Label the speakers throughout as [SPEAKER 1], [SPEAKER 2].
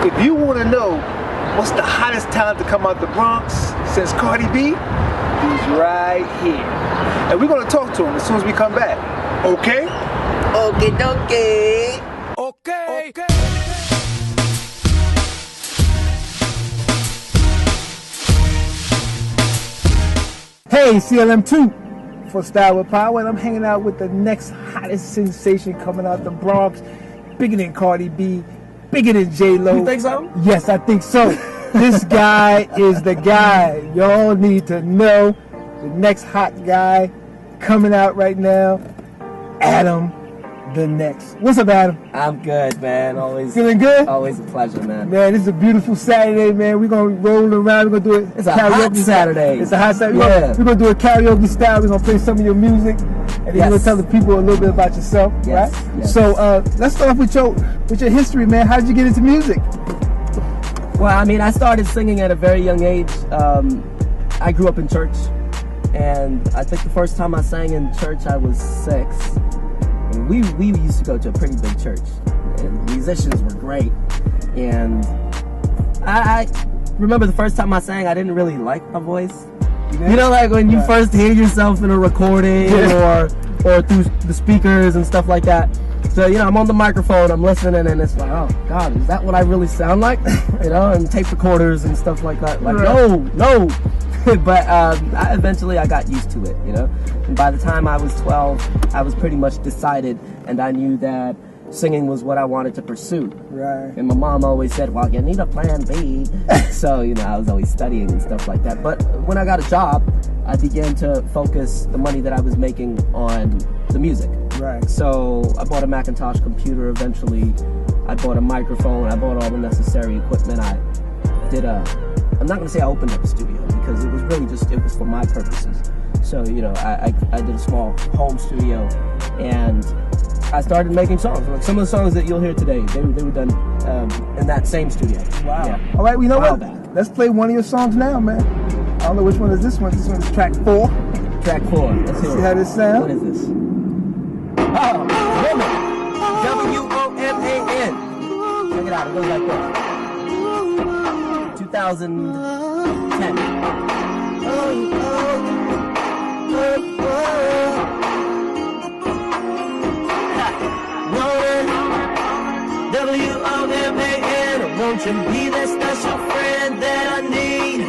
[SPEAKER 1] If you want to know what's the hottest talent to come out the Bronx since Cardi B, he's right here. And we're going to talk to him as soon as we come back. Okay?
[SPEAKER 2] Okay, dokie.
[SPEAKER 1] Okay. Hey, CLM II for Stylewithpower, and I'm hanging out with the next hottest sensation coming out the Bronx. Bigger than Cardi B, bigger than J-Lo.
[SPEAKER 2] You think so?
[SPEAKER 1] Yes, I think so. This guy is the guy. Y'all need to know the next hot guy coming out right now, Adam the Next. What's up, Adam?
[SPEAKER 2] I'm good, man. Always
[SPEAKER 1] feeling good?
[SPEAKER 2] Always a pleasure, man.
[SPEAKER 1] Man, this is a beautiful Saturday, man. We're going to roll around. We're going to do it.
[SPEAKER 2] It's a hot Saturday.
[SPEAKER 1] It's a hot Saturday.
[SPEAKER 2] Yeah.
[SPEAKER 1] We're going to do it karaoke style. We're going to play some of your music. And then you're going to tell the people a little bit about yourself,
[SPEAKER 2] yes.
[SPEAKER 1] right?
[SPEAKER 2] Yes.
[SPEAKER 1] So let's start off with your history, man. How did you get into music?
[SPEAKER 2] Well, I mean, I started singing at a very young age. I grew up in church. And I think the first time I sang in church, I was 6. And we used to go to a pretty big church. And the musicians were great. And I remember the first time I sang, I didn't really like my voice. You know, like when you first hear yourself in a recording or through the speakers and stuff like that. So, you know, I'm on the microphone, I'm listening, and it's like, oh, God, is that what I really sound like? You know, and tape recorders and stuff like that. Like, no. But eventually I got used to it, you know. And by the time I was 12, I was pretty much decided, and I knew that singing was what I wanted to pursue.
[SPEAKER 1] Right.
[SPEAKER 2] And my mom always said, well, you need a plan B. So, you know, I was always studying and stuff like that. But when I got a job, I began to focus the money that I was making on the music.
[SPEAKER 1] Right.
[SPEAKER 2] So I bought a Macintosh computer eventually. I bought a microphone. I bought all the necessary equipment. I'm not going to say I opened up a studio because it was really just, it was for my purposes. So, you know, I did a small home studio and I started making songs. Like some of the songs that you'll hear today, they were done in that same studio.
[SPEAKER 1] Wow.
[SPEAKER 2] Yeah.
[SPEAKER 1] All right, we know what?
[SPEAKER 2] Back.
[SPEAKER 1] Let's play one of your songs now, man. I don't know which one is this one. This one is track 4.
[SPEAKER 2] Track 4. Let's hear it.
[SPEAKER 1] See how this sounds?
[SPEAKER 2] What is this? Oh, Woman. W-O-M-A-N. Check it out. It goes like this. 2010. W-O-M-A-N. Won't you be that special friend that I need?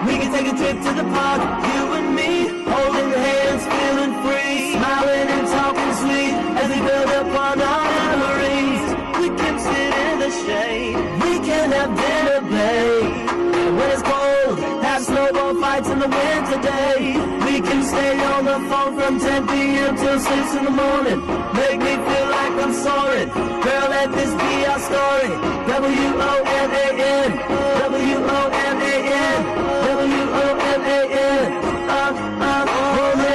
[SPEAKER 2] We can take a trip to the park, you and me, holding hands, feeling free, smiling and talking sweet as we build up on our memories. We can sit in the shade, we can have dinner, babe. And when it's cold, have snowball fights in the winter day. We can stay on the phone from 10 p.m. till 6 in the morning. Make me feel like I'm soaring. Girl, let this be our story. W-O-M-A-N, W-O-M-A-N, W-O-M-A-N, woman.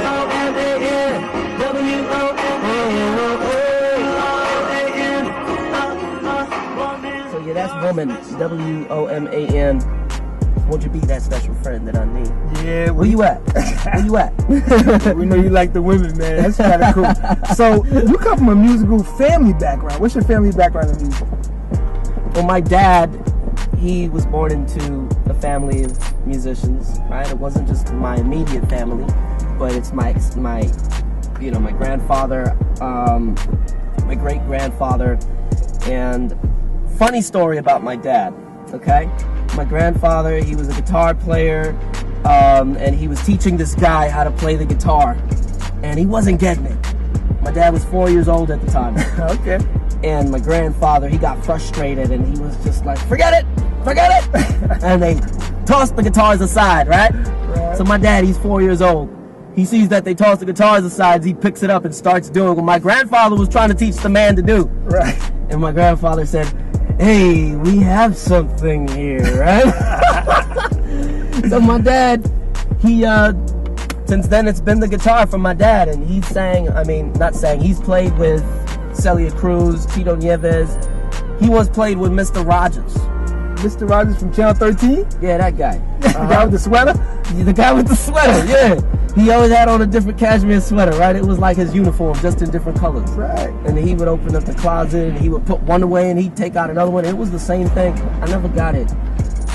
[SPEAKER 2] W-O-M-A-N, W-O-M-A-N, woman. So yeah, that's woman, W-O-M-A-N. Won't you be that special friend that I need?
[SPEAKER 1] Yeah.
[SPEAKER 2] Where you at? Where you at?
[SPEAKER 1] We know you like the women, man. That's kind of cool. So you come from a musical family background. What's your family background in music?
[SPEAKER 2] Well, my dad, he was born into a family of musicians, right? It wasn't just my immediate family, but it's my grandfather, my great-grandfather, and funny story about my dad, okay? My grandfather, he was a guitar player, and he was teaching this guy how to play the guitar, and he wasn't getting it. My dad was 4 years old at the time.
[SPEAKER 1] Okay.
[SPEAKER 2] And my grandfather, he got frustrated, and he was just like, forget it! And they tossed the guitars aside, right? So my dad, he's 4 years old. He sees that they toss the guitars aside, he picks it up and starts doing what my grandfather was trying to teach the man to do.
[SPEAKER 1] Right.
[SPEAKER 2] And my grandfather said, hey, we have something here, right? So my dad, he, since then it's been the guitar from my dad, and he's he's played with Celia Cruz, Tito Nieves. He once played with Mr. Rogers.
[SPEAKER 1] Mr. Rogers from Channel 13?
[SPEAKER 2] Yeah, that guy.
[SPEAKER 1] The guy with the sweater?
[SPEAKER 2] The guy with the sweater, yeah. he always had on a different cashmere sweater, right? It was like his uniform, just in different colors.
[SPEAKER 1] Right.
[SPEAKER 2] And he would open up the closet and he would put one away and he'd take out another one. It was the same thing. I never got it.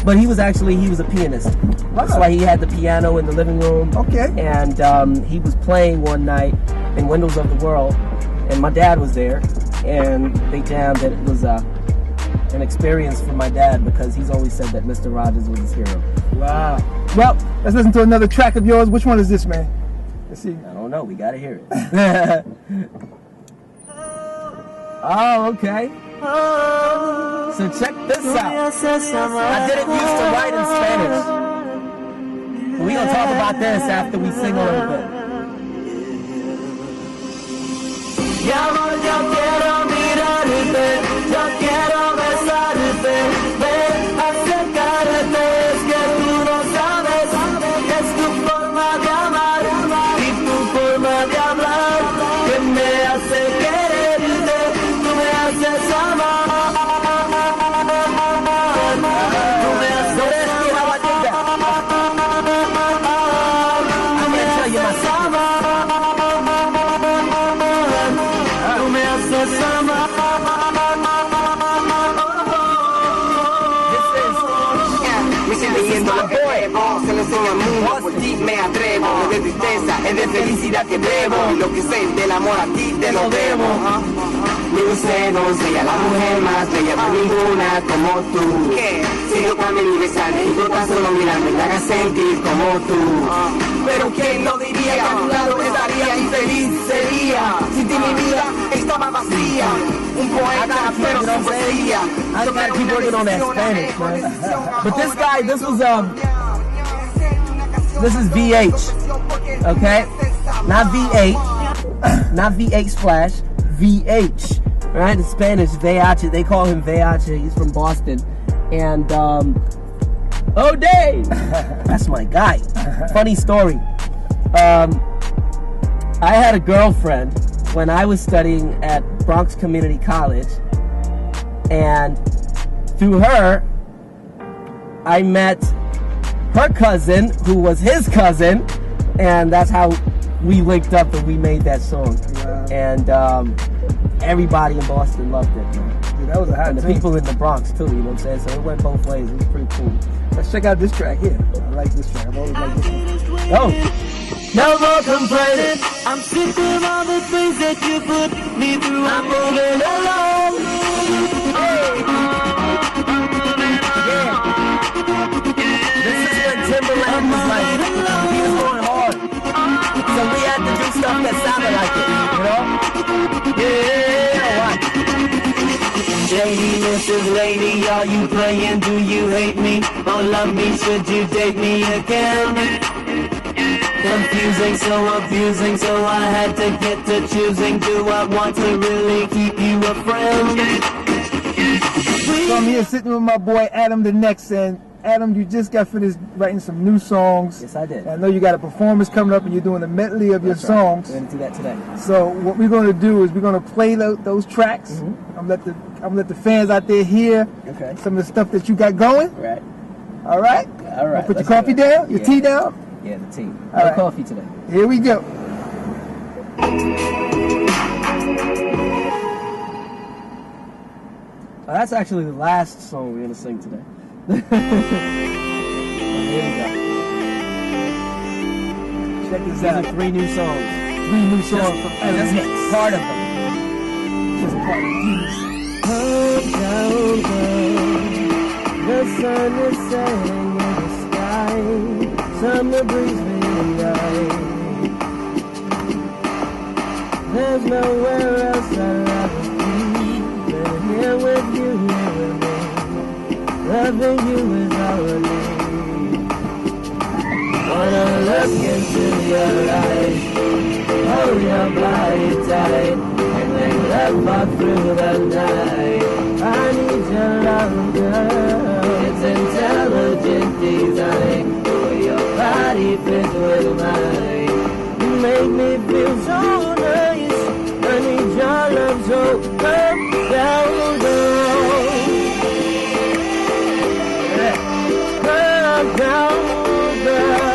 [SPEAKER 2] But he was a pianist.
[SPEAKER 1] Wow.
[SPEAKER 2] That's why he had the piano in the living room.
[SPEAKER 1] Okay.
[SPEAKER 2] And he was playing one night in Windows of the World, and my dad was there, and they jammed, and it was an experience for my dad because he's always said that Mr. Rogers was his hero.
[SPEAKER 1] Wow. Well, let's listen to another track of yours. Which one is this, man? Let's see.
[SPEAKER 2] I don't know. We gotta hear it. Oh, okay. So check this out. I didn't used to write in Spanish. We're gonna talk about this after we sing a little bit.
[SPEAKER 3] Mi amor, yo quiero mirarte, yo quiero besarte, ven, acercarte, es que tú no sabes, es tu forma de amar y tu forma de hablar que me hace quererte, tú me haces amar, tú me haces se le enseña al mundo, por ti me atrevo, no de tristeza, es de felicidad que debo, y lo que sé del amor a ti te lo debo. Mi lucero, ella la mujer más bella, no ninguna como tú. Si yo también mi besarme, y por tan solo mirarme, me hagas sentir como tú. Pero quién lo diría, que a tu lado estaría infeliz sería, sin ti mi vida estaba vacía. Un poeta, pero sin poesía.
[SPEAKER 2] I gotta keep working on that Spanish, man. But this guy, this is VH, okay? Not V8, not V8 Splash, VH, right? In Spanish, VH, they call him VH, he's from Boston. And, O'Day, that's my guy. Funny story. I had a girlfriend when I was studying at Bronx Community College, and through her, I met her cousin, who was his cousin, and that's how we linked up and we made that song. Wow. And everybody in Boston loved it, man.
[SPEAKER 1] Dude, that was a hot
[SPEAKER 2] And the people in the Bronx too, you know what I'm saying? So it went both ways. It was pretty cool.
[SPEAKER 1] Let's check out this track here. I like this track. I've always liked this one.
[SPEAKER 2] Oh!
[SPEAKER 3] No more complaining. I'm sick of all the things that you put me through. I'm moving along.
[SPEAKER 2] Hey. Yeah. This is when Timberland was like, he was going hard. So we had to do stuff that sounded like it, you know? Yeah. What?
[SPEAKER 3] Lady, Mrs. Lady, are you playing? Do you hate me? Or love me? Should you date me again? Confusing, so abusing, so I had to get to choosing. Do I want to really keep you a friend?
[SPEAKER 1] So I'm here sitting with my boy Adam the Next, and Adam, you just got finished writing some new songs.
[SPEAKER 2] Yes, I did.
[SPEAKER 1] I know you got a performance coming up, and you're doing a medley of your songs.
[SPEAKER 2] We're gonna do that today.
[SPEAKER 1] So what we're gonna do is we're gonna play those tracks. Mm-hmm. I'm gonna let the fans out there hear some of the stuff that you got going.
[SPEAKER 2] Right.
[SPEAKER 1] All right. All right. Put your coffee down, your tea down.
[SPEAKER 2] Yeah, the tea.
[SPEAKER 1] All right.
[SPEAKER 2] Coffee today.
[SPEAKER 1] Here we go.
[SPEAKER 2] That's actually the last song we're gonna sing today. Here we go.
[SPEAKER 1] Check this
[SPEAKER 2] These
[SPEAKER 1] out.
[SPEAKER 2] are 3 new songs.
[SPEAKER 1] 3 new songs from Adam.
[SPEAKER 2] That's part of them.
[SPEAKER 1] Just part of these.
[SPEAKER 2] Down, the sun is setting in the sky. Summer breeze being right. There's nowhere else I'd rather be than here with you, here with me. Loving you is all I need. Wanna look into your eyes, hold your body tight, and make love all through the night. I need your love, girl. It's intelligent design. Your body fits with mine. You make me feel so nice. I need your love, so come down, girl. Come down, girl.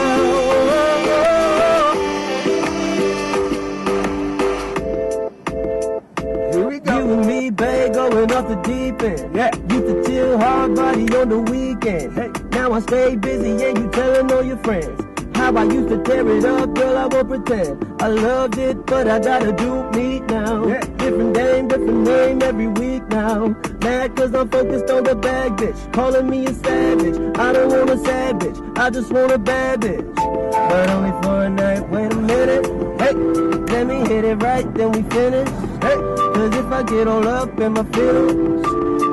[SPEAKER 2] spend.
[SPEAKER 1] Yeah.
[SPEAKER 2] Used to chill hard body on the weekend.
[SPEAKER 1] Hey.
[SPEAKER 2] Now I stay busy and you telling all your friends how I used to tear it up, girl, I won't pretend. I loved it, but I gotta do me now.
[SPEAKER 1] Yeah.
[SPEAKER 2] Different name every week now. Mad cause I'm focused on the bad bitch, calling me a savage. I don't want a sad bitch, I just want a bad bitch. But only for a night, wait a minute. Hey, let me hit it right, then we finish. Hey, cause if I get all up in my feelings,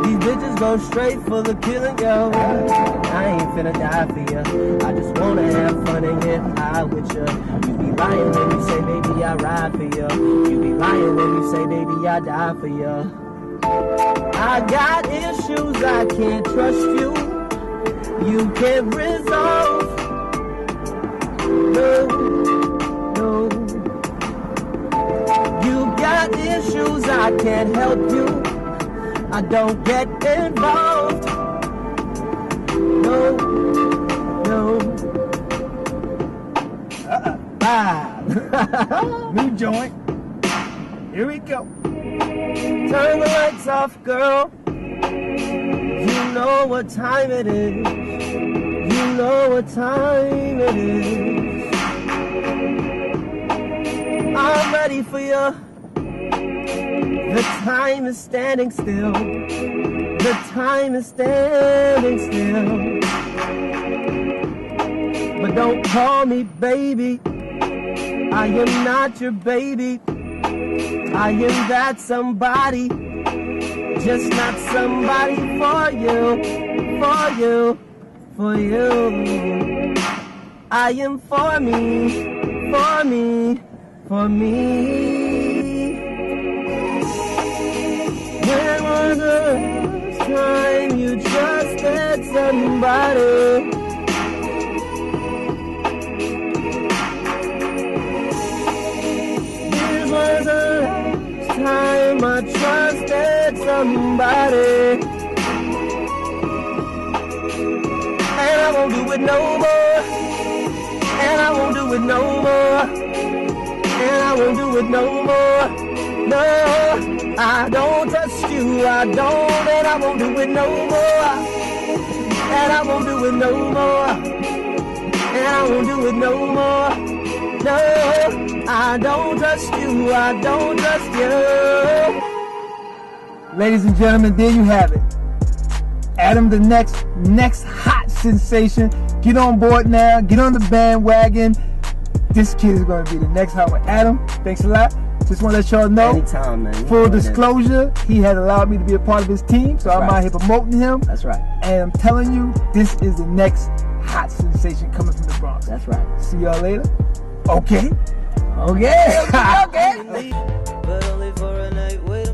[SPEAKER 2] these bitches go straight for the killing, yo. I ain't finna die for ya. I just wanna have fun and get high with ya. You be lying when you say, baby, I ride for ya. You be lying when you say, baby, I die for ya. I got issues, I can't trust you. You can't resolve. No, no. You got issues, I can't help you. I don't get involved. No, no.
[SPEAKER 1] New joint. Here we go.
[SPEAKER 2] Turn the lights off, girl. You know what time it is. You know what time it is. I'm ready for you. The time is standing still. The time is standing still. But don't call me baby. I am not your baby. I am that somebody. Just not somebody for you. For you. For you. I am for me. For me. For me. When was the last time you trusted somebody? This was the last time I trusted somebody. And I won't do it no more. And I won't do it no more. And I won't do it no more. No, I don't trust you, I don't, and I won't do it no more. And I won't do it no more. And I won't do it no more. No, I don't trust you, I don't trust you.
[SPEAKER 1] Ladies and gentlemen, there you have it. Adam, the next hot sensation. Get on board now, get on the bandwagon. This kid is going to be the next hot one. Adam, thanks a lot. Just want to let y'all know,
[SPEAKER 2] anytime, man.
[SPEAKER 1] Full disclosure, he had allowed me to be a part of his team, so I'm out here promoting him.
[SPEAKER 2] That's right.
[SPEAKER 1] And I'm telling you, this is the next hot sensation coming from the Bronx.
[SPEAKER 2] That's right.
[SPEAKER 1] See y'all later. Okay.
[SPEAKER 2] Okay. Okay.
[SPEAKER 4] But only for a night. Wait